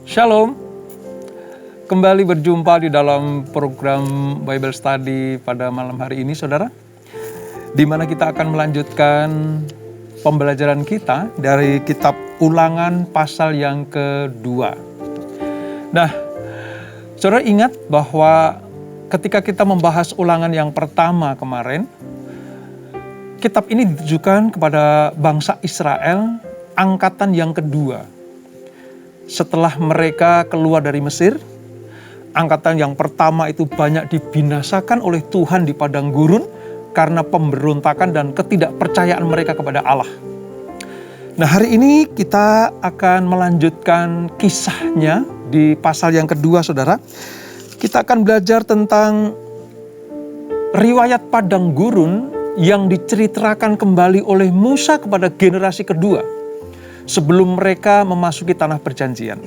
Shalom, kembali berjumpa di dalam program Bible Study pada malam hari ini, saudara, di mana kita akan melanjutkan pembelajaran kita dari kitab Ulangan pasal yang kedua. Nah, saudara ingat bahwa ketika kita membahas Ulangan yang pertama kemarin, kitab ini ditujukan kepada bangsa Israel, angkatan yang kedua. Setelah mereka keluar dari Mesir, angkatan yang pertama itu banyak dibinasakan oleh Tuhan di padang gurun karena pemberontakan dan ketidakpercayaan mereka kepada Allah. Nah, hari ini kita akan melanjutkan kisahnya di pasal yang kedua, saudara. Kita akan belajar tentang riwayat padang gurun yang diceritakan kembali oleh Musa kepada generasi kedua sebelum mereka memasuki tanah perjanjian.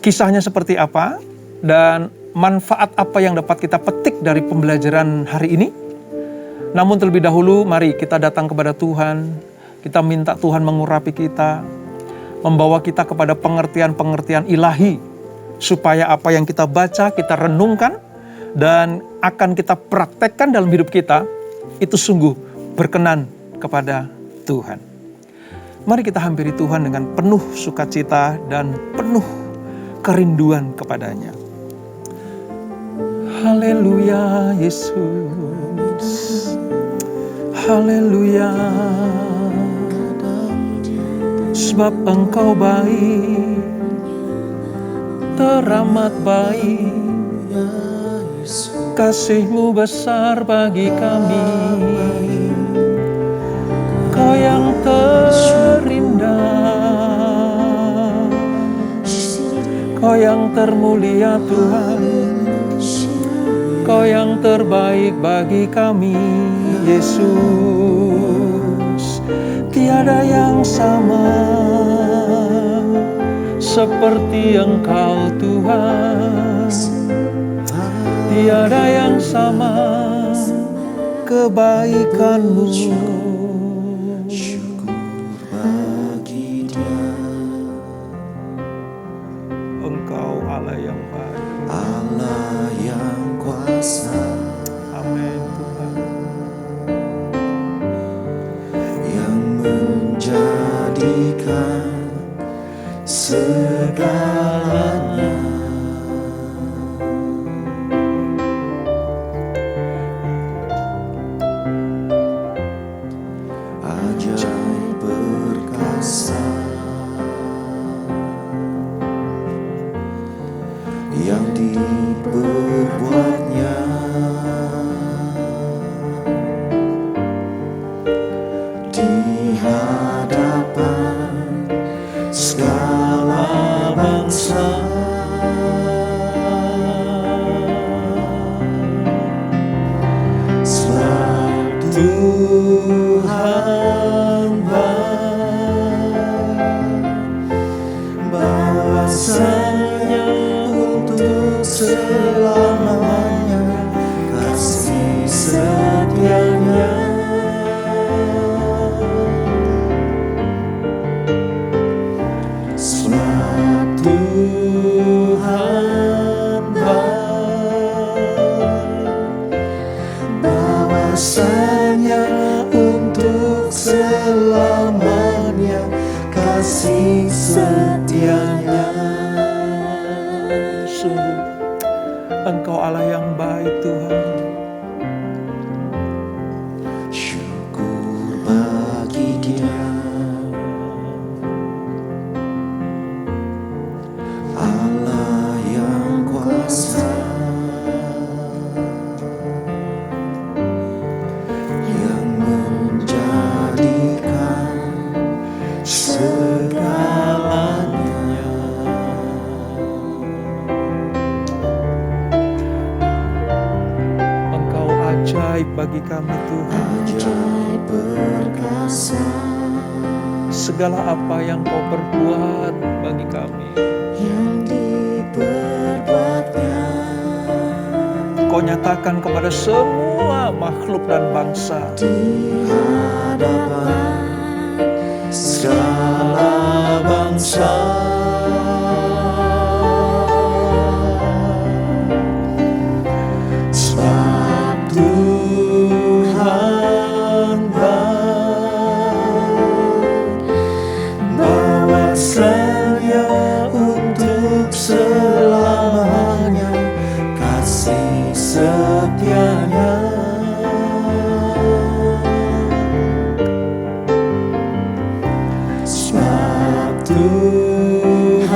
Kisahnya seperti apa dan manfaat apa yang dapat kita petik dari pembelajaran hari ini? Namun terlebih dahulu mari kita datang kepada Tuhan, kita minta Tuhan mengurapi kita, membawa kita kepada pengertian-pengertian ilahi, supaya apa yang kita baca, kita renungkan, dan akan kita praktekkan dalam hidup kita, itu sungguh berkenan kepada Tuhan. Mari kita hampiri Tuhan dengan penuh sukacita dan penuh kerinduan kepadanya. Haleluya Yesus, haleluya, sebab Engkau baik, teramat baik, kasih-Mu besar bagi kami. Kau yang terindah, Kau yang termulia Tuhan, Kau yang terbaik bagi kami, Yesus. Tiada yang sama seperti Engkau Tuhan, tiada yang sama kebaikan-Mu. Segalanya ajaib perkasa yang diperbuatnya, di hadapan segala bangsa. Sebab Tuhan baik, bahwasanya untuk selamanya kasih setianya. Tuhan baik, bahwasanya untuk selamanya kasih setianya. Sungguh Engkau Allah yang baik, Tuhan. Syukur bagi Dia, Allah yang kuasa, yang menjadikan segalanya. Engkau ajaib bagi kami, Tuhan. Ajaib perkasa, segala apa yang Kau perbuat bagi kami, yang diperbuatnya, Kau nyatakan kepada semua makhluk dan bangsa. di hadapan segala bangsa. Tuhan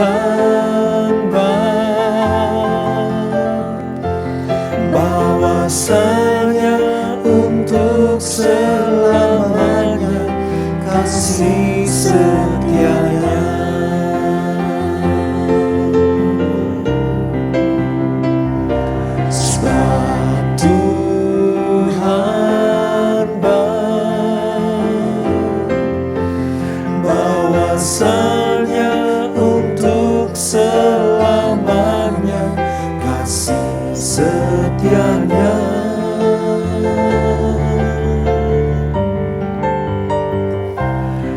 bahwasanya untuk selamanya kasih setianya. Sebab Tuhan bahwasanya untuk selamanya kasih setianya.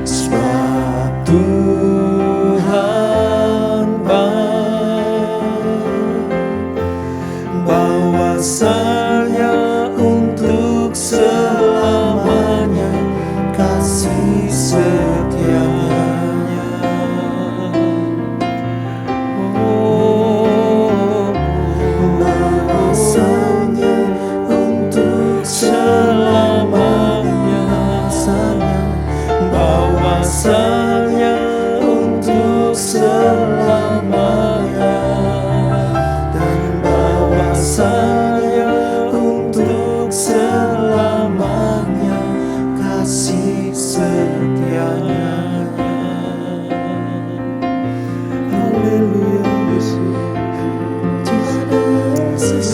Sebab Tuhan bahwasanya untuk selamanya kasih setianya. Bahwasanya untuk selamanya, bahwasanya untuk selamanya, dan bahwasanya untuk selamanya kasih setianya. Haleluya Yesus,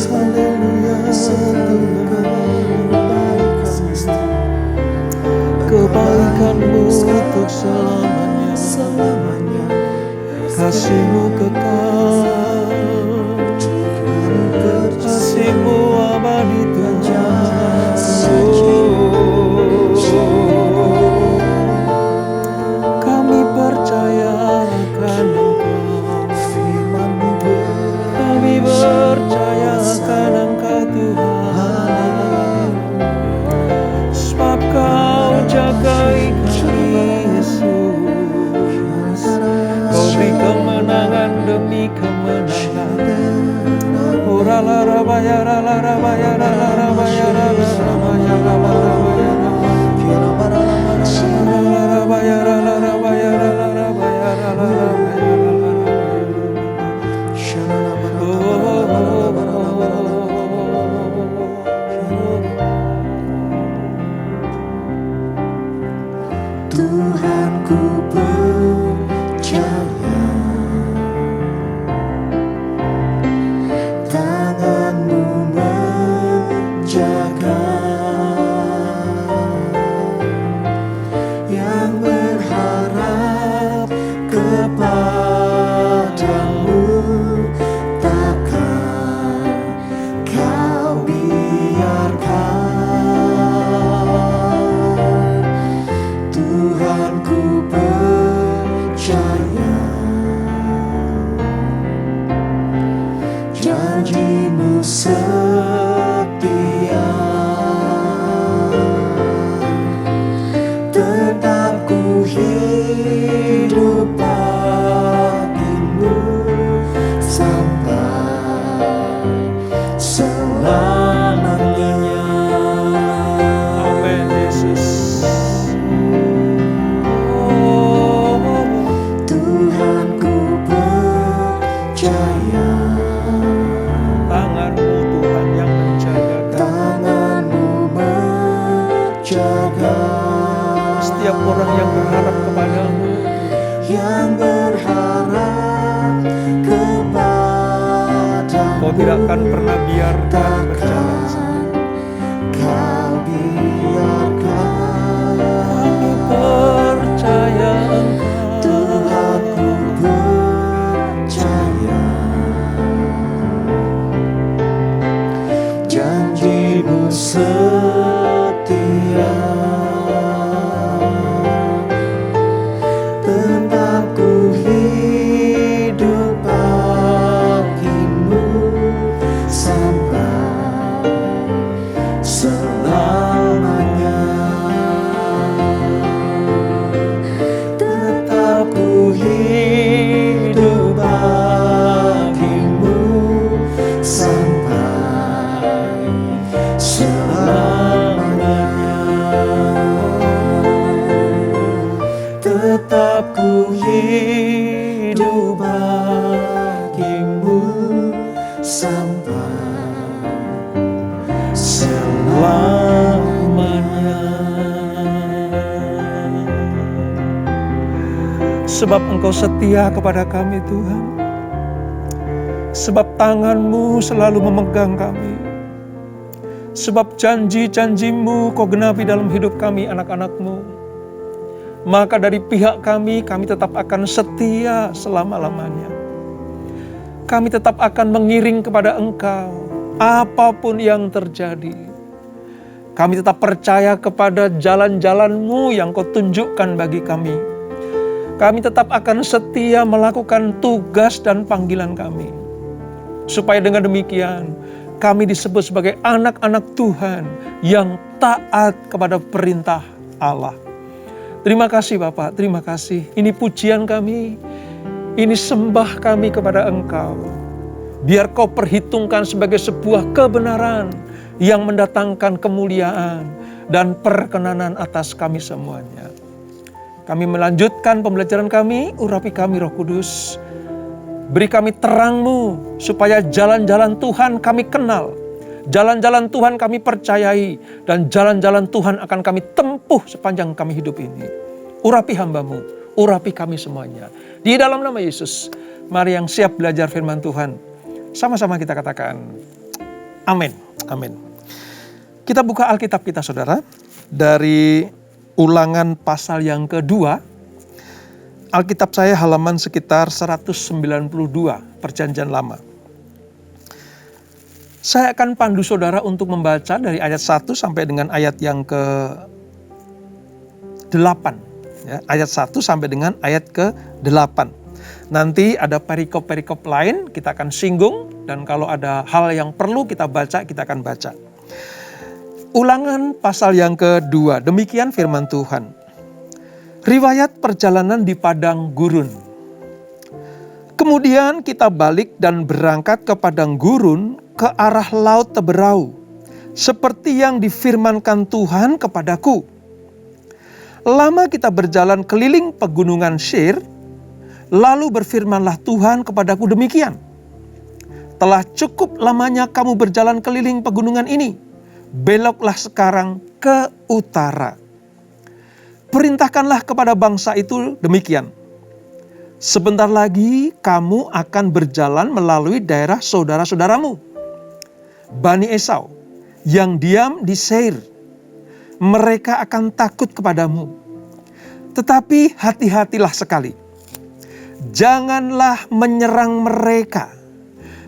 haleluya, kebaikan-Mu untuk selamanya, kasih-Mu kekal, kasih-Mu abadi Tuhan. Kami percaya akan Engkau, firman-Mu, kami percaya akan Engkau Tuhan, sebab Kau jagai kami Yesus. Kau beri kemenangan demi kemenangan. Ora la baya la baya la baya la baya la baya Tuhan ku percaya, tangan-Mu menjaga, yang berharap kepada-Mu takkan Kau biarkan. Tuhan ku percaya, janji-Mu setia, tetap ku hidup bagi-Mu sampai selamanya. Amin Yesus. Tuhan ku percaya, tangan-Mu Tuhan yang menjaga, tangan-Mu menjaga setiap orang yang berharap kepada-Mu, yang berharap kepada-Mu. Kau tidak akan pernah biarkan berjalan sendiri. Kau biarkan. Kami percaya Engkau, Tuhan ku percaya, janji-Mu setia, tetap ku hidup bagi-Mu sampai Sebab Engkau setia kepada kami Tuhan. Sebab tangan-Mu selalu memegang kami. Sebab janji-janji-Mu Kau genapi dalam hidup kami anak-anak-Mu. Maka dari pihak kami tetap akan setia selama-lamanya. Kami tetap akan mengiring kepada Engkau apapun yang terjadi. Kami tetap percaya kepada jalan-jalan-Mu yang Kau tunjukkan bagi kami. Kami tetap akan setia melakukan tugas dan panggilan kami. Supaya dengan demikian, kami disebut sebagai anak-anak Tuhan yang taat kepada perintah Allah. Terima kasih Bapak, terima kasih. Ini pujian kami, ini sembah kami kepada Engkau. Biar Kau perhitungkan sebagai sebuah kebenaran yang mendatangkan kemuliaan dan perkenanan atas kami semuanya. Kami melanjutkan pembelajaran kami, urapi kami Roh Kudus. Beri kami terang-Mu supaya jalan-jalan Tuhan kami kenal. Jalan-jalan Tuhan kami percayai. Dan jalan-jalan Tuhan akan kami tempuh sepanjang kami hidup ini. Urapi hamba-Mu, urapi kami semuanya. Di dalam nama Yesus, mari yang siap belajar firman Tuhan. Sama-sama kita katakan, amin, amin. Kita buka Alkitab kita saudara, dari Ulangan pasal yang kedua. Alkitab saya halaman sekitar 192 Perjanjian Lama. Saya akan pandu saudara untuk membaca dari ayat 1 sampai dengan ayat yang ke-8. Ya, ayat 1 sampai dengan ayat ke-8. Nanti ada perikop-perikop lain kita akan singgung. Dan kalau ada hal yang perlu kita baca, kita akan baca. Ulangan pasal yang kedua. Demikian firman Tuhan. Riwayat perjalanan di padang gurun. Kemudian kita balik dan berangkat ke padang gurun ke arah laut Teberau, seperti yang difirmankan Tuhan kepadaku. Lama kita berjalan keliling pegunungan Seir, lalu berfirmanlah Tuhan kepadaku demikian. Telah cukup lamanya kamu berjalan keliling pegunungan ini, beloklah sekarang ke utara. Perintahkanlah kepada bangsa itu demikian. Sebentar lagi kamu akan berjalan melalui daerah saudara-saudaramu, Bani Esau, yang diam di Seir. Mereka akan takut kepadamu. Tetapi hati-hatilah sekali. Janganlah menyerang mereka,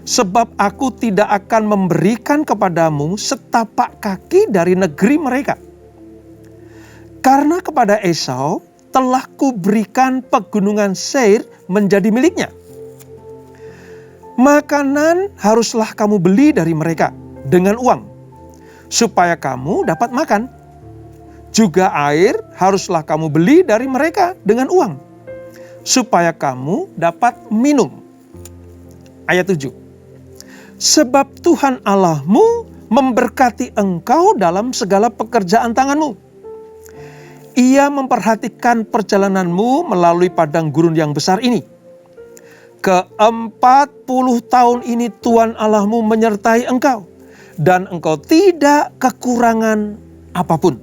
sebab aku tidak akan memberikan kepadamu setapak kaki dari negeri mereka. Karena kepada Esau telah kuberikan pegunungan Seir menjadi miliknya. Makanan haruslah kamu beli dari mereka dengan uang, supaya kamu dapat makan. Juga air haruslah kamu beli dari mereka dengan uang, supaya kamu dapat minum. Ayat 7. Sebab Tuhan Allahmu memberkati engkau dalam segala pekerjaan tanganmu. Ia memperhatikan perjalananmu melalui padang gurun yang besar ini. Ke-40 tahun ini Tuhan Allahmu menyertai engkau, dan engkau tidak kekurangan apapun.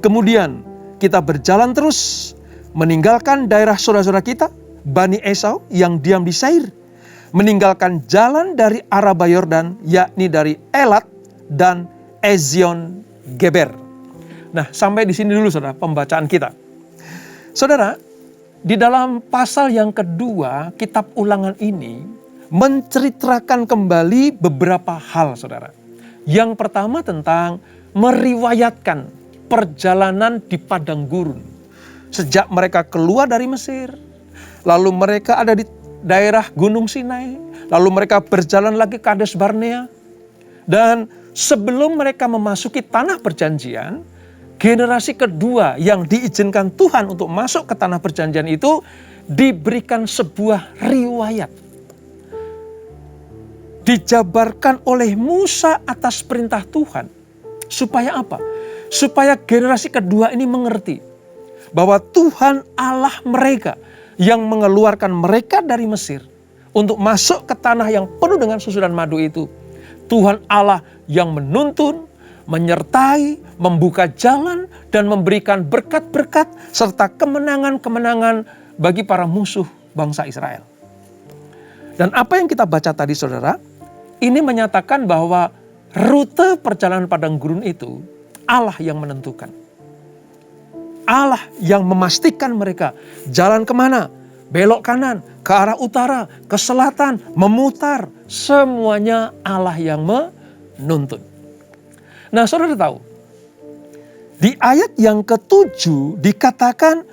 Kemudian kita berjalan terus, meninggalkan daerah saudara-saudara kita, Bani Esau yang diam di Seir, meninggalkan jalan dari Araba Yordan, yakni dari Elat dan Ezion Geber. Nah, sampai di sini dulu saudara pembacaan kita. Saudara, di dalam pasal yang kedua kitab Ulangan ini menceritakan kembali beberapa hal saudara. Yang pertama tentang meriwayatkan perjalanan di padang gurun. Sejak mereka keluar dari Mesir, lalu mereka ada di daerah Gunung Sinai, lalu mereka berjalan lagi ke Kades Barnea. Dan sebelum mereka memasuki tanah perjanjian, generasi kedua yang diizinkan Tuhan untuk masuk ke tanah perjanjian itu diberikan sebuah riwayat. Dijabarkan oleh Musa atas perintah Tuhan. Supaya apa? Supaya generasi kedua ini mengerti bahwa Tuhan Allah mereka yang mengeluarkan mereka dari Mesir untuk masuk ke tanah yang penuh dengan susu dan madu itu. Tuhan Allah yang menuntun, menyertai, membuka jalan, dan memberikan berkat-berkat serta kemenangan-kemenangan bagi para musuh bangsa Israel. Dan apa yang kita baca tadi saudara, ini menyatakan bahwa rute perjalanan padang gurun itu Allah yang menentukan. Allah yang memastikan mereka jalan kemana, belok kanan, ke arah utara, ke selatan, memutar. Semuanya Allah yang menuntun. Nah saudara tahu, di ayat yang ke-7 dikatakan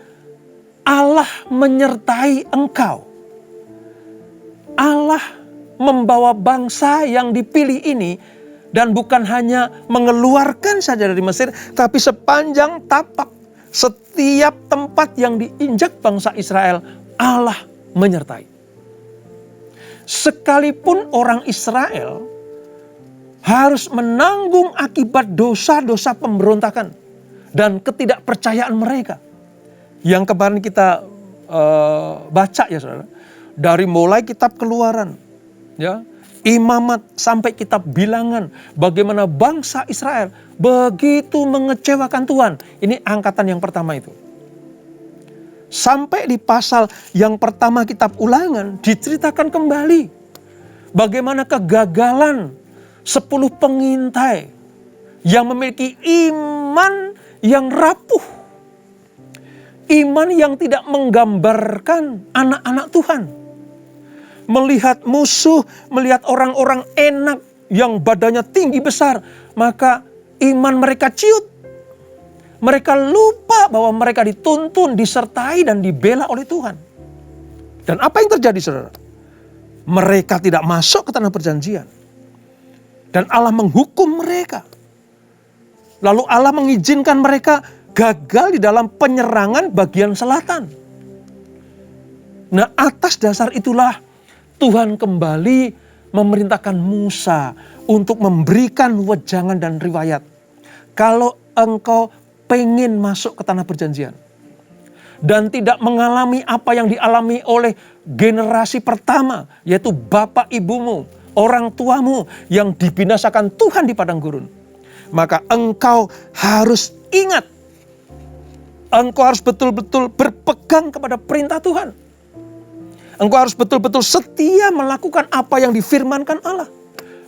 Allah menyertai engkau. Allah membawa bangsa yang dipilih ini dan bukan hanya mengeluarkan saja dari Mesir, tapi sepanjang tapak setiap tempat yang diinjak bangsa Israel, Allah menyertai. Sekalipun orang Israel harus menanggung akibat dosa-dosa pemberontakan dan ketidakpercayaan mereka. Yang kemarin kita baca ya saudara, dari mulai kitab Keluaran, ya, Imamat sampai kitab Bilangan, bagaimana bangsa Israel begitu mengecewakan Tuhan. Ini angkatan yang pertama itu. Sampai di pasal yang pertama kitab Ulangan diceritakan kembali bagaimana kegagalan 10 pengintai yang memiliki iman yang rapuh. Iman yang tidak menggambarkan anak-anak Tuhan. Melihat musuh, melihat orang-orang enak yang badannya tinggi besar, maka iman mereka ciut. Mereka lupa bahwa mereka dituntun, disertai dan dibela oleh Tuhan. Dan apa yang terjadi saudara? Mereka tidak masuk ke tanah perjanjian. Dan Allah menghukum mereka. Lalu Allah mengizinkan mereka gagal di dalam penyerangan bagian selatan. Nah atas dasar itulah Tuhan kembali memerintahkan Musa untuk memberikan wejangan dan riwayat. Kalau engkau pengen masuk ke tanah perjanjian dan tidak mengalami apa yang dialami oleh generasi pertama, yaitu bapak ibumu, orang tuamu yang dibinasakan Tuhan di padang gurun, maka engkau harus ingat, engkau harus betul-betul berpegang kepada perintah Tuhan. Engkau harus betul-betul setia melakukan apa yang difirmankan Allah.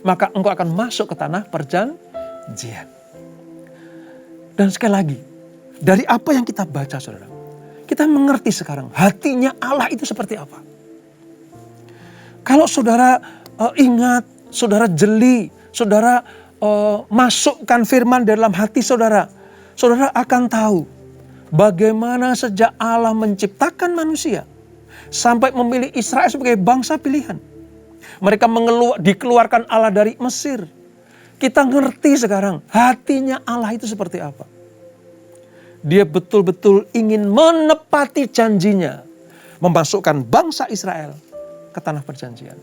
Maka engkau akan masuk ke tanah perjanjian. Dan sekali lagi, dari apa yang kita baca saudara, kita mengerti sekarang hatinya Allah itu seperti apa. Kalau saudara ingat, saudara jeli, saudara masukkan firman dalam hati saudara, saudara akan tahu bagaimana sejak Allah menciptakan manusia sampai memilih Israel sebagai bangsa pilihan. Mereka dikeluarkan Allah dari Mesir. Kita ngerti sekarang hatinya Allah itu seperti apa. Dia betul-betul ingin menepati janjinya, memasukkan bangsa Israel ke tanah perjanjian.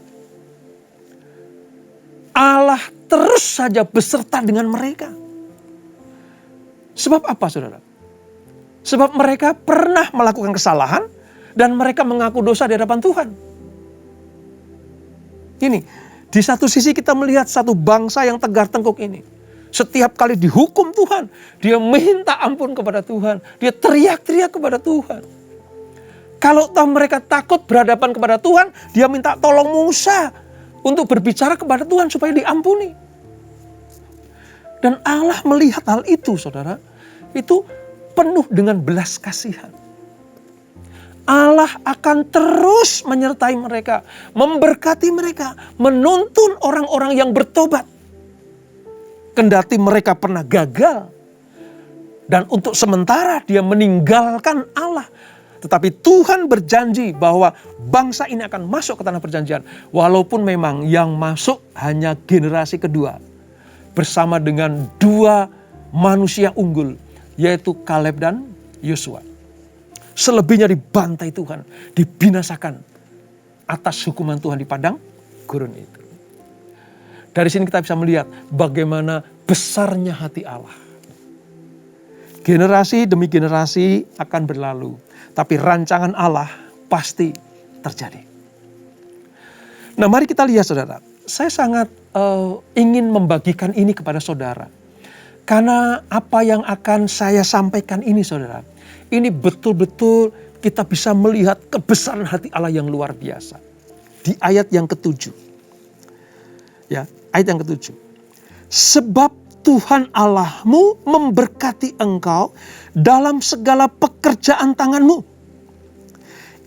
Allah terus saja beserta dengan mereka. Sebab apa saudara? Sebab mereka pernah melakukan kesalahan dan mereka mengaku dosa di hadapan Tuhan. Ini, di satu sisi kita melihat satu bangsa yang tegar tengkuk ini. Setiap kali dihukum Tuhan, dia minta ampun kepada Tuhan. Dia teriak-teriak kepada Tuhan. Kalau tahu mereka takut berhadapan kepada Tuhan, dia minta tolong Musa untuk berbicara kepada Tuhan supaya diampuni. Dan Allah melihat hal itu saudara, itu penuh dengan belas kasihan. Allah akan terus menyertai mereka, memberkati mereka, menuntun orang-orang yang bertobat. Kendati mereka pernah gagal. Dan untuk sementara dia meninggalkan Allah. Tetapi Tuhan berjanji bahwa bangsa ini akan masuk ke tanah perjanjian. Walaupun memang yang masuk hanya generasi kedua. Bersama dengan 2 manusia unggul, yaitu Kaleb dan Yosua. Selebihnya dibantai Tuhan, dibinasakan atas hukuman Tuhan di padang gurun itu. Dari sini kita bisa melihat bagaimana besarnya hati Allah. Generasi demi generasi akan berlalu, tapi rancangan Allah pasti terjadi. Nah mari kita lihat saudara, saya sangat ingin membagikan ini kepada saudara. Karena apa yang akan saya sampaikan ini saudara, ini betul-betul kita bisa melihat kebesaran hati Allah yang luar biasa. Di ayat yang ke-7. Ya, ayat yang ke-7. Sebab Tuhan Allahmu memberkati engkau dalam segala pekerjaan tanganmu.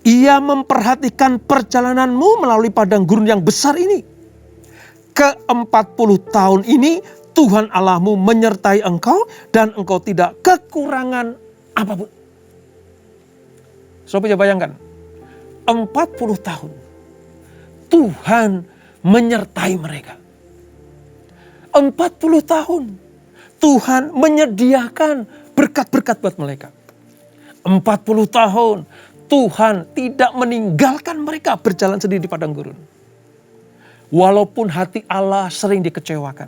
Ia memperhatikan perjalananmu melalui padang gurun yang besar ini. Ke-40 tahun ini Tuhan Allahmu menyertai engkau dan engkau tidak kekurangan apapun. Coba bayangkan, 40 tahun Tuhan menyertai mereka. 40 tahun Tuhan menyediakan berkat-berkat buat mereka. 40 tahun Tuhan tidak meninggalkan mereka berjalan sendiri di padang gurun. Walaupun hati Allah sering dikecewakan.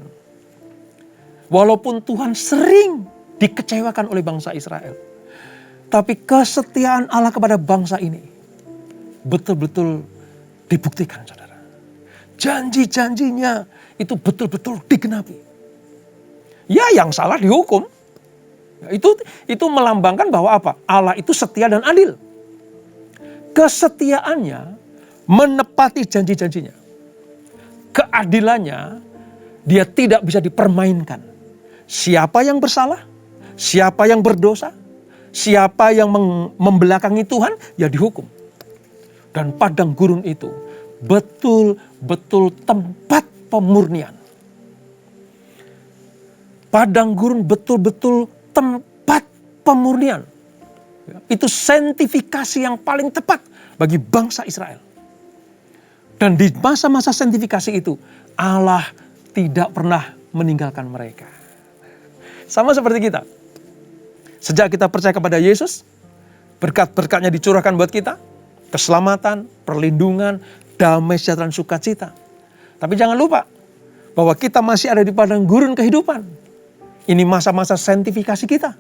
Walaupun Tuhan sering dikecewakan oleh bangsa Israel. Tapi kesetiaan Allah kepada bangsa ini betul-betul dibuktikan, saudara. Janji-janjinya itu betul-betul digenapi. Ya, yang salah dihukum. Itu melambangkan bahwa apa? Allah itu setia dan adil. Kesetiaannya menepati janji-janjinya. Keadilannya dia tidak bisa dipermainkan. Siapa yang bersalah, siapa yang berdosa, siapa yang membelakangi Tuhan, ya dihukum. Dan padang gurun itu betul-betul tempat pemurnian. Padang gurun betul-betul tempat pemurnian. Itu saintifikasi yang paling tepat bagi bangsa Israel. Dan di masa-masa saintifikasi itu, Allah tidak pernah meninggalkan mereka. Sama seperti kita. Sejak kita percaya kepada Yesus, berkat-berkatnya dicurahkan buat kita. Keselamatan, perlindungan, damai sejahtera, sukacita. Tapi jangan lupa bahwa kita masih ada di padang gurun kehidupan. Ini masa-masa saintifikasi kita.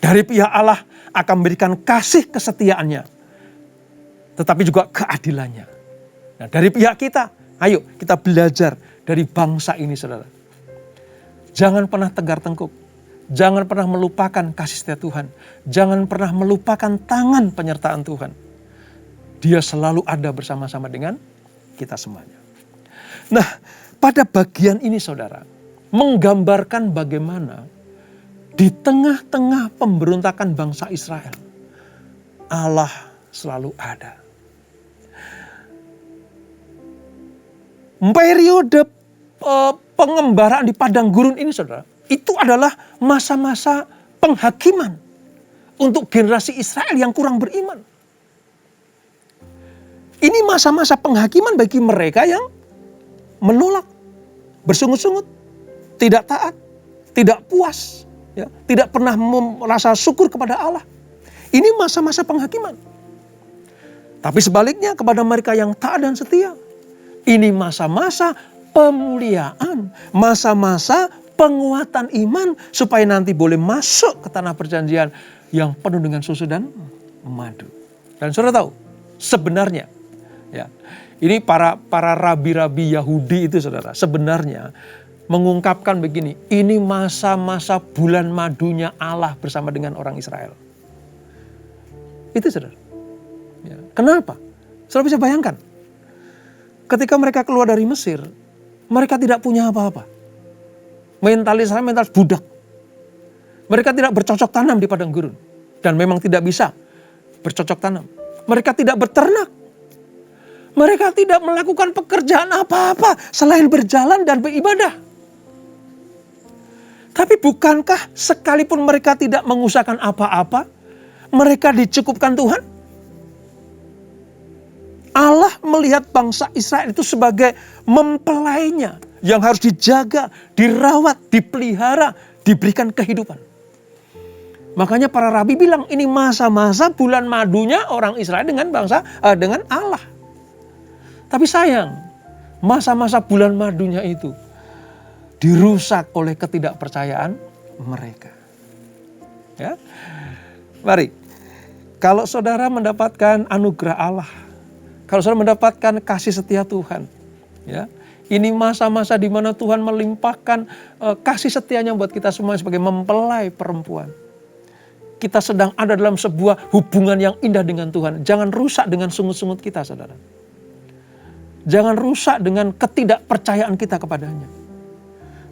Dari pihak Allah akan memberikan kasih kesetiaannya. Tetapi juga keadilannya. Nah, dari pihak kita, ayo kita belajar dari bangsa ini, saudara. Jangan pernah tegar tengkuk. Jangan pernah melupakan kasih setia Tuhan. Jangan pernah melupakan tangan penyertaan Tuhan. Dia selalu ada bersama-sama dengan kita semuanya. Nah, pada bagian ini, saudara, menggambarkan bagaimana di tengah-tengah pemberontakan bangsa Israel, Allah selalu ada. Periode pengembaraan di padang gurun ini, saudara, itu adalah masa-masa penghakiman untuk generasi Israel yang kurang beriman. Ini masa-masa penghakiman bagi mereka yang menolak, bersungut-sungut, tidak taat, tidak puas, ya, tidak pernah merasa syukur kepada Allah. Ini masa-masa penghakiman. Tapi sebaliknya kepada mereka yang taat dan setia, ini masa-masa pemuliaan, masa-masa penguatan iman supaya nanti boleh masuk ke tanah perjanjian yang penuh dengan susu dan madu. Dan saudara tahu, sebenarnya ya, ini para rabi-rabi Yahudi itu, saudara, sebenarnya mengungkapkan begini, ini masa-masa bulan madunya Allah bersama dengan orang Israel. Itu, saudara. Ya. Kenapa? Saudara bisa bayangkan. Ketika mereka keluar dari Mesir, mereka tidak punya apa-apa. Mentalis budak. Mereka tidak bercocok tanam di padang gurun. Dan memang tidak bisa bercocok tanam. Mereka tidak berternak. Mereka tidak melakukan pekerjaan apa-apa selain berjalan dan beribadah. Tapi bukankah sekalipun mereka tidak mengusahakan apa-apa, mereka dicukupkan Tuhan? Allah melihat bangsa Israel itu sebagai mempelainya yang harus dijaga, dirawat, dipelihara, diberikan kehidupan. Makanya para rabi bilang ini masa-masa bulan madunya orang Israel dengan dengan Allah. Tapi sayang, masa-masa bulan madunya itu dirusak oleh ketidakpercayaan mereka. Ya. Mari, kalau saudara mendapatkan anugerah Allah, kalau saudara mendapatkan kasih setia Tuhan, ya, ini masa-masa di mana Tuhan melimpahkan kasih setianya buat kita semua sebagai mempelai perempuan. kita sedang ada dalam sebuah hubungan yang indah dengan Tuhan. Jangan rusak dengan sungut-sungut kita, saudara. Jangan rusak dengan ketidakpercayaan kita kepadanya.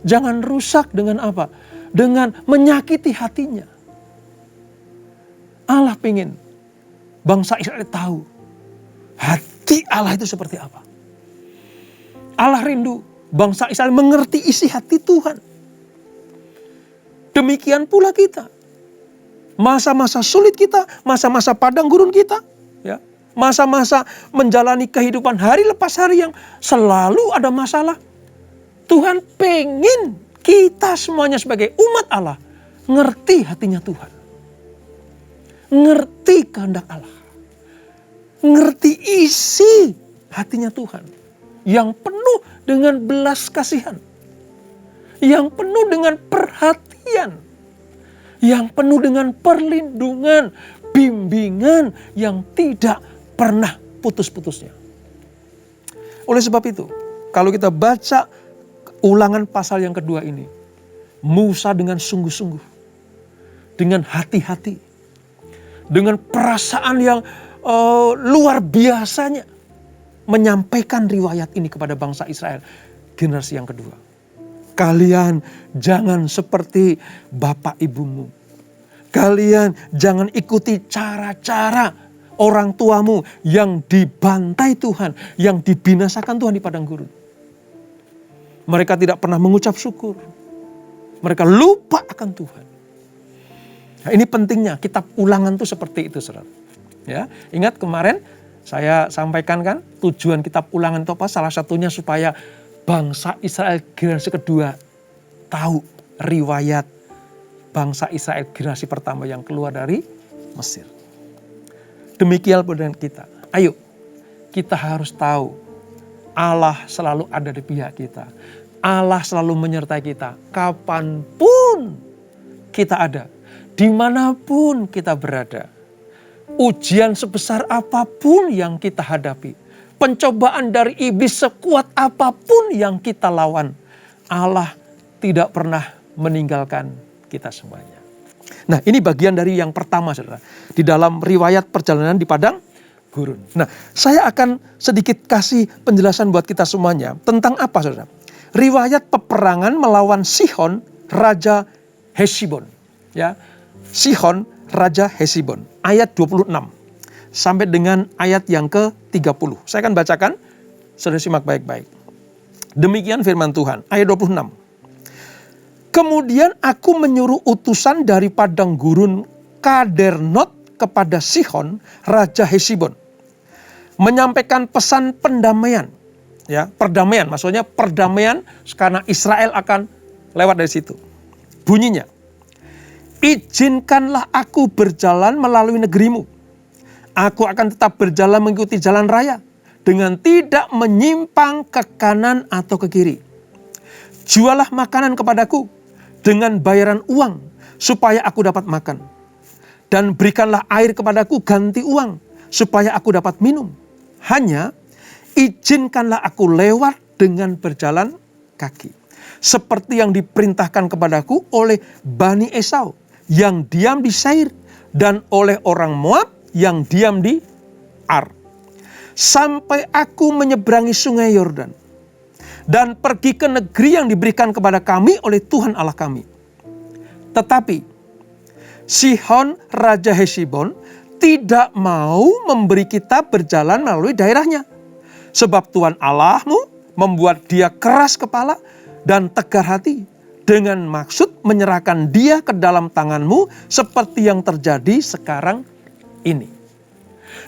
Jangan rusak dengan apa? Dengan menyakiti hatinya. Allah ingin bangsa Israel tahu hati Allah itu seperti apa. Allah rindu bangsa Israel mengerti isi hati Tuhan. Demikian pula kita. Masa-masa sulit kita, masa-masa padang gurun kita, ya, masa-masa menjalani kehidupan hari lepas hari yang selalu ada masalah. Tuhan pengen kita semuanya sebagai umat Allah ngerti hatinya Tuhan. Ngerti kehendak Allah. Ngerti isi hatinya Tuhan. Yang penuh dengan belas kasihan. Yang penuh dengan perhatian. Yang penuh dengan perlindungan, bimbingan yang tidak pernah putus-putusnya. Oleh sebab itu, kalau kita baca Ulangan pasal yang kedua ini, Musa dengan sungguh-sungguh, dengan hati-hati, dengan perasaan yang luar biasanya, menyampaikan riwayat ini kepada bangsa Israel, generasi yang kedua. Kalian jangan seperti bapak ibumu. Kalian jangan ikuti cara-cara orang tuamu yang dibantai Tuhan, yang dibinasakan Tuhan di padang gurun. Mereka tidak pernah mengucap syukur. Mereka lupa akan Tuhan. Nah, ini pentingnya kitab Ulangan itu seperti itu, saudara. Ya, ingat kemarin saya sampaikan kan tujuan kitab Ulangan itu apa? Salah satunya supaya bangsa Israel generasi kedua tahu riwayat bangsa Israel generasi pertama yang keluar dari Mesir. Demikian pula dengan kita. Ayo, kita harus tahu Allah selalu ada di pihak kita. Allah selalu menyertai kita. Kapanpun kita ada. Dimanapun kita berada. Ujian sebesar apapun yang kita hadapi. Pencobaan dari iblis sekuat apapun yang kita lawan. Allah tidak pernah meninggalkan kita semuanya. Nah, ini bagian dari yang pertama, saudara. Di dalam riwayat perjalanan di padang gurun. Nah, saya akan sedikit kasih penjelasan buat kita semuanya. Tentang apa, saudara? Riwayat peperangan melawan Sihon, Raja Hesibon. Ya, Sihon, Raja Hesibon. Ayat 26. Sampai dengan ayat yang ke-30. Saya akan bacakan, saudara simak baik-baik. Demikian firman Tuhan. Ayat 26. Kemudian aku menyuruh utusan dari padang gurun Kadernot kepada Sihon, Raja Hesibon, menyampaikan pesan pendamaian. Ya, perdamaian, maksudnya perdamaian karena Israel akan lewat dari situ. Bunyinya, izinkanlah aku berjalan melalui negerimu. Aku akan tetap berjalan mengikuti jalan raya dengan tidak menyimpang ke kanan atau ke kiri. Jualah makanan kepadaku dengan bayaran uang supaya aku dapat makan. Dan berikanlah air kepadaku ganti uang supaya aku dapat minum. Hanya izinkanlah aku lewat dengan berjalan kaki. Seperti yang diperintahkan kepadaku oleh Bani Esau yang diam di Seir dan oleh orang Moab yang diam di Ar. Sampai aku menyeberangi sungai Yordan dan pergi ke negeri yang diberikan kepada kami oleh Tuhan Allah kami. Tetapi Sihon Raja Hesibon tidak mau memberi kita berjalan melalui daerahnya. Sebab Tuhan Allahmu membuat dia keras kepala dan tegar hati dengan maksud menyerahkan dia ke dalam tanganmu seperti yang terjadi sekarang ini.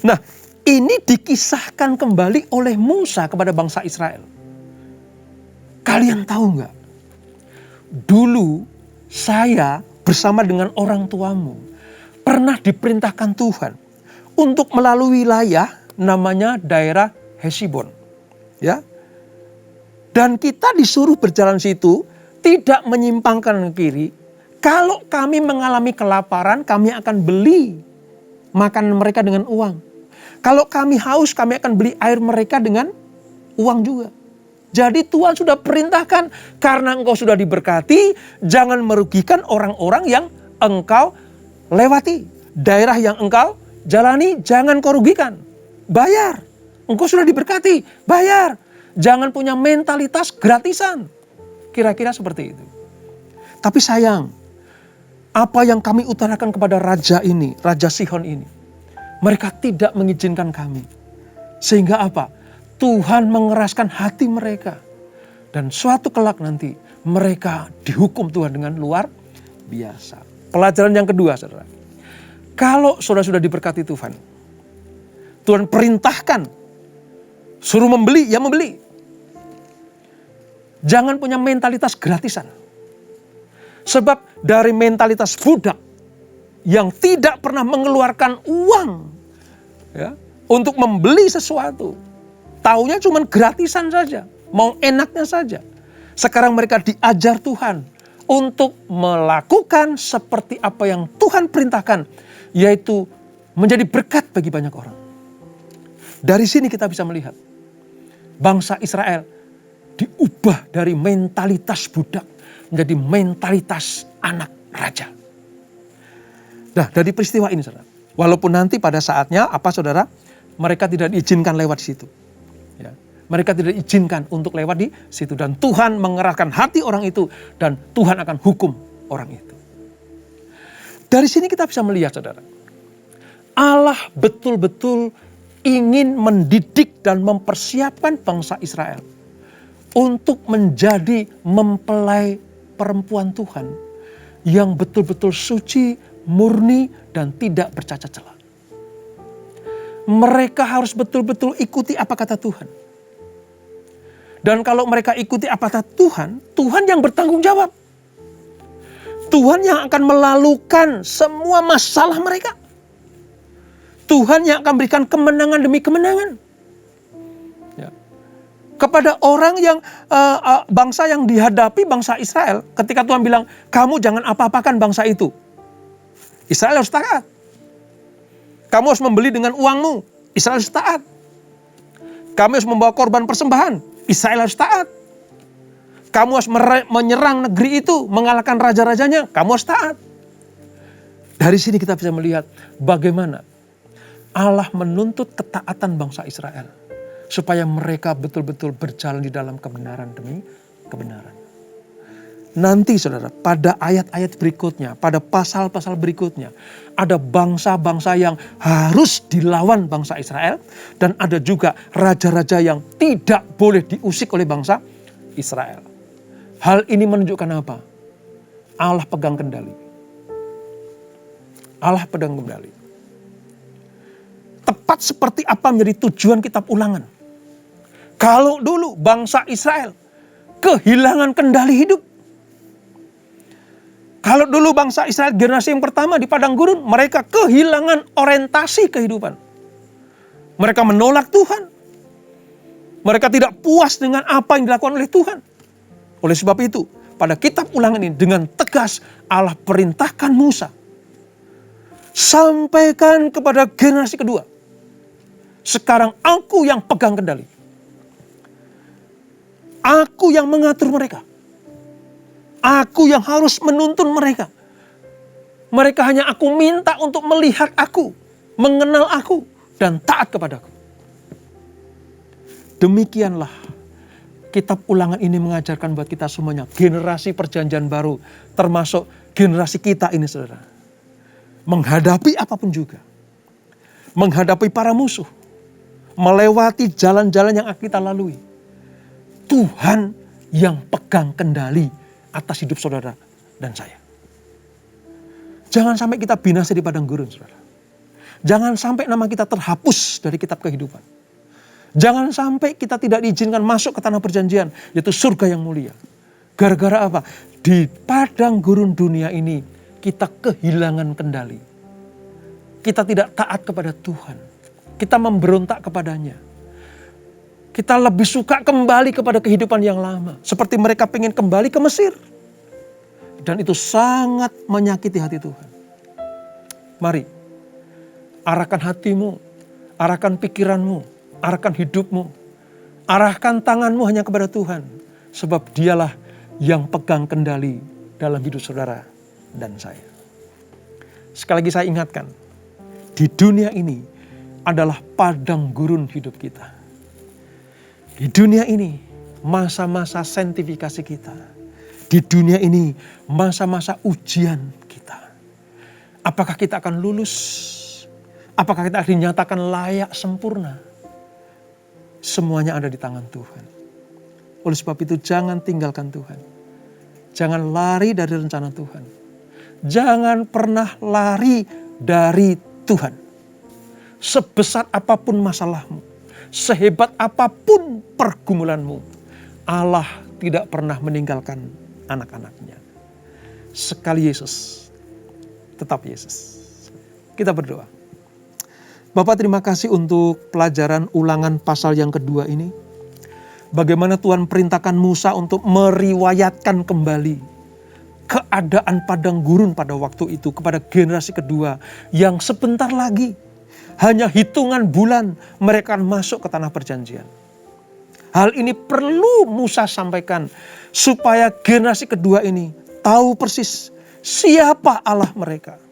Nah, ini dikisahkan kembali oleh Musa kepada bangsa Israel. Kalian tahu nggak? Dulu saya bersama dengan orang tuamu pernah diperintahkan Tuhan untuk melalui wilayah namanya daerah Hesibon. Ya. Dan kita disuruh berjalan situ tidak menyimpangkan ke kiri. Kalau kami mengalami kelaparan, kami akan beli makanan mereka dengan uang. Kalau kami haus, kami akan beli air mereka dengan uang juga. Jadi Tuhan sudah perintahkan, karena engkau sudah diberkati, jangan merugikan orang-orang yang engkau lewati. Daerah yang engkau jalani, jangan kau rugikan. Bayar. Engkau sudah diberkati, bayar. Jangan punya mentalitas gratisan. Kira-kira seperti itu. Tapi sayang, apa yang kami utarakan kepada raja ini, Raja Sihon ini, mereka tidak mengizinkan kami. Sehingga apa? Tuhan mengeraskan hati mereka. Dan suatu kelak nanti mereka dihukum Tuhan dengan luar biasa. Pelajaran yang kedua, saudara. Kalau saudara sudah diberkati Tuhan, Tuhan perintahkan, suruh membeli, ya membeli. Jangan punya mentalitas gratisan. Sebab dari mentalitas budak yang tidak pernah mengeluarkan uang ya, untuk membeli sesuatu. Taunya cuma gratisan saja, mau enaknya saja. Sekarang mereka diajar Tuhan untuk melakukan seperti apa yang Tuhan perintahkan, yaitu menjadi berkat bagi banyak orang. Dari sini kita bisa melihat bangsa Israel diubah dari mentalitas budak menjadi mentalitas anak raja. Nah, dari peristiwa ini, saudara, walaupun nanti pada saatnya apa, saudara, mereka tidak diizinkan lewat situ. Ya, mereka tidak diizinkan untuk lewat di situ, dan Tuhan mengerahkan hati orang itu, dan Tuhan akan hukum orang itu. Dari sini kita bisa melihat, saudara, Allah betul-betul ingin mendidik dan mempersiapkan bangsa Israel untuk menjadi mempelai perempuan Tuhan yang betul-betul suci, murni, dan tidak bercacat celah. Mereka harus betul-betul ikuti apa kata Tuhan. Dan kalau mereka ikuti apa kata Tuhan, Tuhan yang bertanggung jawab. Tuhan yang akan melalukan semua masalah mereka. Tuhan yang akan berikan kemenangan demi kemenangan. Ya. Kepada orang yang bangsa yang dihadapi, bangsa Israel, ketika Tuhan bilang, kamu jangan apa-apakan bangsa itu. Israel harus taat. Kamu harus membeli dengan uangmu. Israel harus taat. Kamu harus membawa korban persembahan. Israel harus taat. Kamu harus menyerang negeri itu, mengalahkan raja-rajanya. Kamu harus taat. Dari sini kita bisa melihat bagaimana Allah menuntut ketaatan bangsa Israel. Supaya mereka betul-betul berjalan di dalam kebenaran demi kebenaran. Nanti, saudara, pada ayat-ayat berikutnya, pada pasal-pasal berikutnya, ada bangsa-bangsa yang harus dilawan bangsa Israel, dan ada juga raja-raja yang tidak boleh diusik oleh bangsa Israel. Hal ini menunjukkan apa? Allah pegang kendali. Allah pegang kendali. Tepat seperti apa menjadi tujuan kitab Ulangan. Kalau dulu bangsa Israel kehilangan kendali hidup. Kalau dulu bangsa Israel generasi yang pertama di padang gurun, mereka kehilangan orientasi kehidupan. Mereka menolak Tuhan. Mereka tidak puas dengan apa yang dilakukan oleh Tuhan. Oleh sebab itu, pada kitab Ulangan ini dengan tegas Allah perintahkan Musa. Sampaikan kepada generasi kedua. Sekarang aku yang pegang kendali. Aku yang mengatur mereka. Aku yang harus menuntun mereka. Mereka hanya aku minta untuk melihat aku, mengenal aku, dan taat kepadaku. Demikianlah kitab Ulangan ini mengajarkan buat kita semuanya. Generasi perjanjian baru, termasuk generasi kita ini, saudara. Menghadapi apapun juga. Menghadapi para musuh. Melewati jalan-jalan yang kita lalui. Tuhan yang pegang kendali atas hidup saudara dan saya. Jangan sampai kita binasa di padang gurun, saudara. Jangan sampai nama kita terhapus dari kitab kehidupan. Jangan sampai kita tidak diizinkan masuk ke tanah perjanjian, yaitu surga yang mulia. Gara-gara apa? Di padang gurun dunia ini kita kehilangan kendali. Kita tidak taat kepada Tuhan. Kita memberontak kepadanya. Kita lebih suka kembali kepada kehidupan yang lama. Seperti mereka pengen kembali ke Mesir. Dan itu sangat menyakiti hati Tuhan. Mari, arahkan hatimu, arahkan pikiranmu, arahkan hidupmu. Arahkan tanganmu hanya kepada Tuhan. Sebab dialah yang pegang kendali dalam hidup saudara dan saya. Sekali lagi saya ingatkan, di dunia ini adalah padang gurun hidup kita. Di dunia ini masa-masa sanktifikasi kita. Di dunia ini masa-masa ujian kita. Apakah kita akan lulus? Apakah kita akan dinyatakan layak sempurna? Semuanya ada di tangan Tuhan. Oleh sebab itu jangan tinggalkan Tuhan. Jangan lari dari rencana Tuhan. Jangan pernah lari dari Tuhan. Sebesar apapun masalahmu, sehebat apapun pergumulanmu, Allah tidak pernah meninggalkan anak-anaknya. Sekali Yesus, tetap Yesus. Kita berdoa. Bapak, terima kasih untuk pelajaran Ulangan pasal yang kedua ini. Bagaimana Tuhan perintahkan Musa untuk meriwayatkan kembali keadaan padang gurun pada waktu itu kepada generasi kedua yang sebentar lagi, hanya hitungan bulan mereka akan masuk ke tanah perjanjian. Hal ini perlu Musa sampaikan supaya generasi kedua ini tahu persis siapa Allah mereka,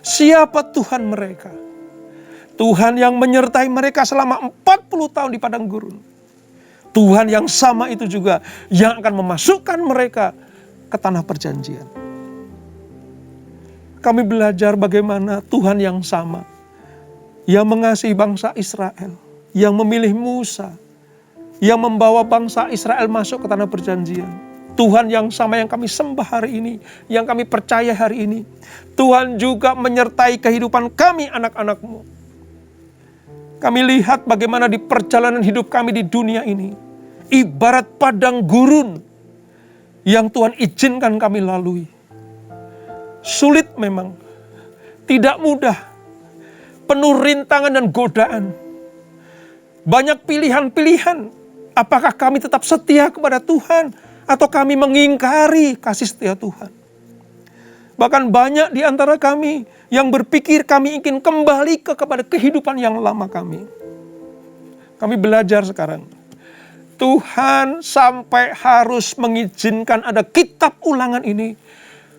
siapa Tuhan mereka. Tuhan yang menyertai mereka selama 40 tahun di padang gurun. Tuhan yang sama itu juga yang akan memasukkan mereka ke tanah perjanjian. Kami belajar bagaimana Tuhan yang sama, yang mengasihi bangsa Israel, yang memilih Musa, yang membawa bangsa Israel masuk ke tanah perjanjian. Tuhan yang sama yang kami sembah hari ini, yang kami percaya hari ini. Tuhan juga menyertai kehidupan kami anak-anak-Mu. Kami lihat bagaimana di perjalanan hidup kami di dunia ini, ibarat padang gurun yang Tuhan izinkan kami lalui. Sulit memang, tidak mudah, penuh rintangan dan godaan. Banyak pilihan-pilihan, apakah kami tetap setia kepada Tuhan atau kami mengingkari kasih setia Tuhan. Bahkan banyak di antara kami yang berpikir kami ingin kembali kepada kehidupan yang lama kami. Kami belajar sekarang. Tuhan sampai harus mengizinkan ada kitab Ulangan ini.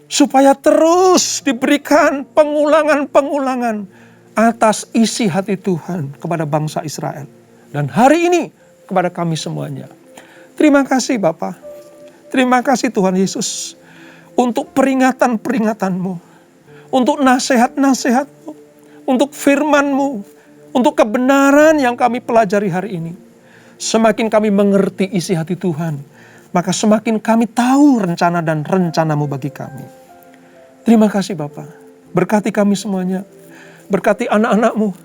Supaya terus diberikan pengulangan-pengulangan atas isi hati Tuhan kepada bangsa Israel. Dan hari ini kepada kami semuanya. Terima kasih Bapa. Terima kasih Tuhan Yesus. Untuk peringatan-peringatanmu, untuk nasihat-nasihatmu, untuk firman-Mu, untuk kebenaran yang kami pelajari hari ini. Semakin kami mengerti isi hati Tuhan, maka semakin kami tahu rencana dan rencana-Mu bagi kami. Terima kasih Bapa, berkati kami semuanya, berkati anak-anak-Mu,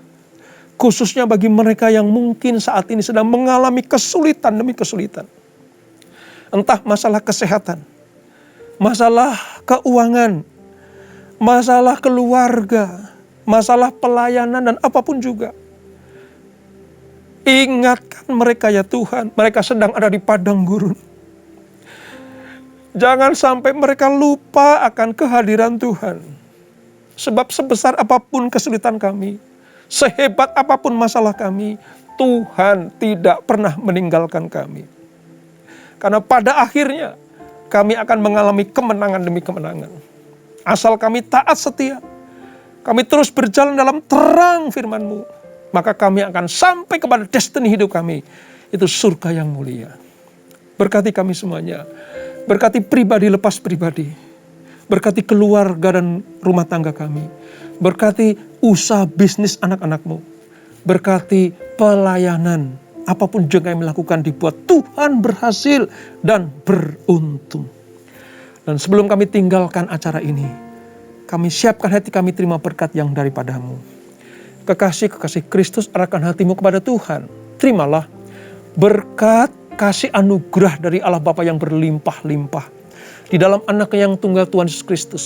khususnya bagi mereka yang mungkin saat ini sedang mengalami kesulitan demi kesulitan. Entah masalah kesehatan, masalah keuangan, masalah keluarga, masalah pelayanan dan apapun juga. Ingatkan mereka ya Tuhan, mereka sedang ada di padang gurun. Jangan sampai mereka lupa akan kehadiran Tuhan. Sebab sebesar apapun kesulitan kami, sehebat apapun masalah kami, Tuhan tidak pernah meninggalkan kami. Karena pada akhirnya, kami akan mengalami kemenangan demi kemenangan. Asal kami taat setia, kami terus berjalan dalam terang firman-Mu, maka kami akan sampai kepada destiny hidup kami. Itu surga yang mulia. Berkati kami semuanya. Berkati pribadi lepas pribadi. Berkati keluarga dan rumah tangga kami. Berkati usaha bisnis anak-anak-Mu. Berkati pelayanan. Apapun juga yang melakukan dibuat Tuhan berhasil dan beruntung. Dan sebelum kami tinggalkan acara ini, kami siapkan hati kami terima berkat yang daripada-Mu. Kekasih-kekasih Kristus arahkan hatimu kepada Tuhan. Terimalah berkat kasih anugerah dari Allah Bapa yang berlimpah-limpah. Di dalam Anak-Nya yang tunggal Tuhan Yesus Kristus.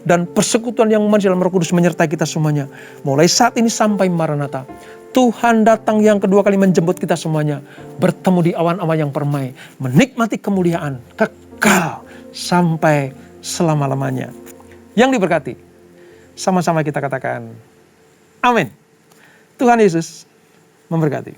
Dan persekutuan yang manis dalam Roh Kudus menyertai kita semuanya. Mulai saat ini sampai Maranatha. Tuhan datang yang kedua kali menjemput kita semuanya. Bertemu di awan-awan yang permai. Menikmati kemuliaan kekal sampai selama-lamanya. Yang diberkati. Sama-sama kita katakan amin. Tuhan Yesus memberkati.